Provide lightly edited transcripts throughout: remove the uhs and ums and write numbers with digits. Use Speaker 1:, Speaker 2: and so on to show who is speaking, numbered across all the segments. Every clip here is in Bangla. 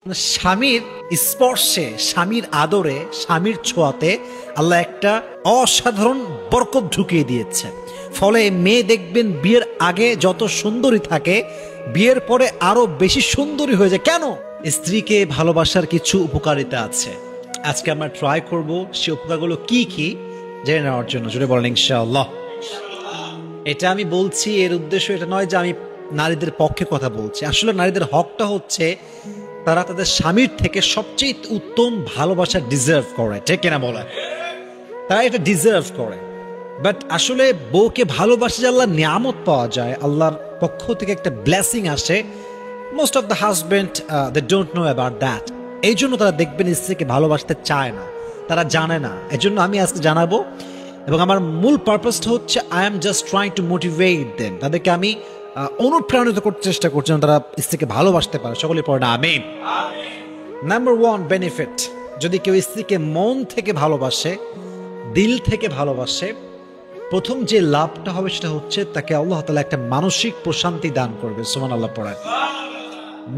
Speaker 1: স্বামীর স্পর্শে, স্বামীর আদরে, স্বামীর ছোঁয়াতে আল্লাহ একটা অসাধারণ বরকত ঢুকিয়ে দিয়েছে। ফলে মেয়ে দেখবেন বিয়ের আগে যত সুন্দরী থাকে, বিয়ের পরে আরো বেশি সুন্দরী হয়ে যায়। কেন? স্ত্রীকে ভালোবাসার কিছু উপকারিতা আছে। আজকে আমরা ট্রাই করব সে উপকারগুলো কি কি জেনে নেওয়ার জন্য। জুড়ে বলেন ইনশাআল্লাহ। এটা আমি বলছি, এর উদ্দেশ্য এটা নয় যে আমি নারীদের পক্ষে কথা বলছি। আসলে নারীদের হকটা হচ্ছে তারা তাদের স্বামীর থেকে সবচেয়ে উত্তম ভালোবাসা ডিজার্ভ করে, ঠিক কিনা বলেন? তারা এটা ডিজার্ভ করে। বাট আসলে বউকে ভালোবাসে যে আল্লাহর নিয়ামত পাওয়া যায়, আল্লাহর পক্ষ থেকে একটা ব্লেসিং আসে। Most of the husband they don't know about that. এই জন্য তারা দেখবেন স্ত্রীকে ভালোবাসতে চায় না, তারা জানে না। এই জন্য আমি আজকে জানাবো, এবং আমার মূল পারপাসটা হচ্ছে I am just trying to motivate them. তাদেরকে আমি অনুপ্রাণিত করতে চেষ্টা করছি তারা স্ত্রীকে ভালোবাসতে পারে। সকলে পড়ে না আমিন। নাম্বার ওয়ান বেনিফিট, যদি কেউ স্ত্রীকে মন থেকে ভালোবাসে, দিল থেকে ভালোবাসে, প্রথম যে লাভটা হবে সেটা হচ্ছে তাকে আল্লাহ তাআলা একটা মানসিক প্রশান্তি দান করবে। সুবহানাল্লাহ পড়ে।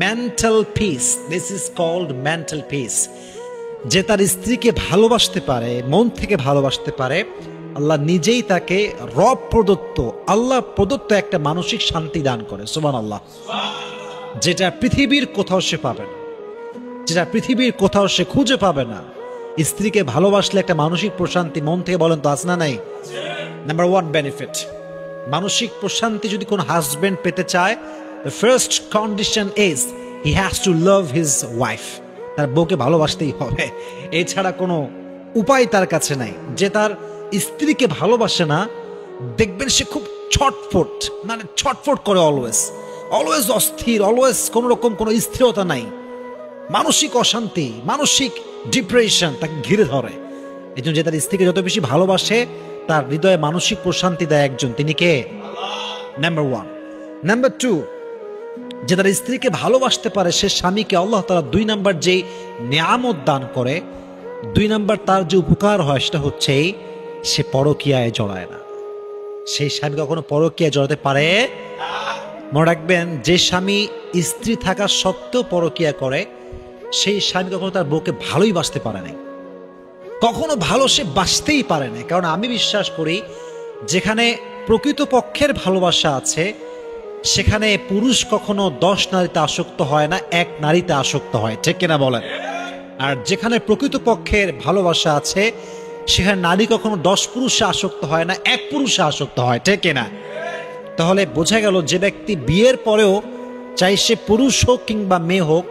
Speaker 1: Mental peace, this is called mental peace. যে তার স্ত্রীকে ভালোবাসতে পারে, মন থেকে ভালোবাসতে পারে, আল্লাহ নিজেই তাকে রব প্রদত্ত, আল্লাহ প্রদত্ত একটা মানসিক শান্তি দান করে। সুবহানাল্লাহ। যেটা পৃথিবীর কোথাও সে পাবে না, যেটা পৃথিবীর কোথাও সে খুঁজে পাবে না। স্ত্রীকে ভালোবাসলে একটা মানসিক প্রশান্তি মন থেকে, বলেন তো আছে না নাই? নাম্বার ওয়ান বেনিফিট, মানসিক প্রশান্তি যদি কোনো হাজবেন্ড পেতে চায়, the first condition is he has to love his wife. তার বউকে ভালোবাসতেই হবে, এছাড়া কোনো উপায় তার কাছে নাই। যে তার স্ত্রীকে ভালোবাসে না, দেখবেন সে খুব ছটফট, মানে ছটফট করে, অলওয়েজ অলওয়েজ অস্থির, অলওয়েজ কোনো রকম কোনো স্থিরতা নাই, মানসিক অশান্তি, মানসিক ডিপ্রেশন তাকে ঘিরে ধরে। এই জন্য যে তার স্ত্রীকে যত বেশি ভালোবাসে, তার হৃদয়ে মানসিক প্রশান্তি দেয় একজন, তিনি কে? Number one. নাম্বার টু, যে তার স্ত্রীকে ভালোবাসতে পারে, সে স্বামীকে আল্লাহ তাআলা দুই নাম্বার যে নিয়ামত দান করে, দুই নাম্বার তার যে উপকার হয় সেটা হচ্ছে সে পরকীয়ায় জড়ায় না। সেই স্বামী কখনো পরকীয়ায় জড়াতে পারে? মনে রাখবেন, যে স্বামী স্ত্রী থাকা সত্ত্বেও পরকীয়া করে, সেই স্বামী কখনো তার বউকে ভালোই বাসতে পারে নাই, কখনো ভালো সে বাসতেই পারে না। কারণ আমি বিশ্বাস করি, যেখানে প্রকৃত পক্ষের ভালোবাসা আছে, সেখানে পুরুষ কখনো 10 নারীতে আসক্ত হয় না, এক নারীতে আসক্ত হয়, ঠিক কিনা বলেন? আর যেখানে প্রকৃত পক্ষের ভালোবাসা আছে, সেখানে নারী কখনো 10 পুরুষে আসক্ত হয় না, এক পুরুষে আসক্ত হয়, ঠিক কিনা? তাহলে বোঝা গেল, যে ব্যক্তি বিয়ের পরেও, চাই সে পুরুষ হোক কিংবা মেয়ে হোক,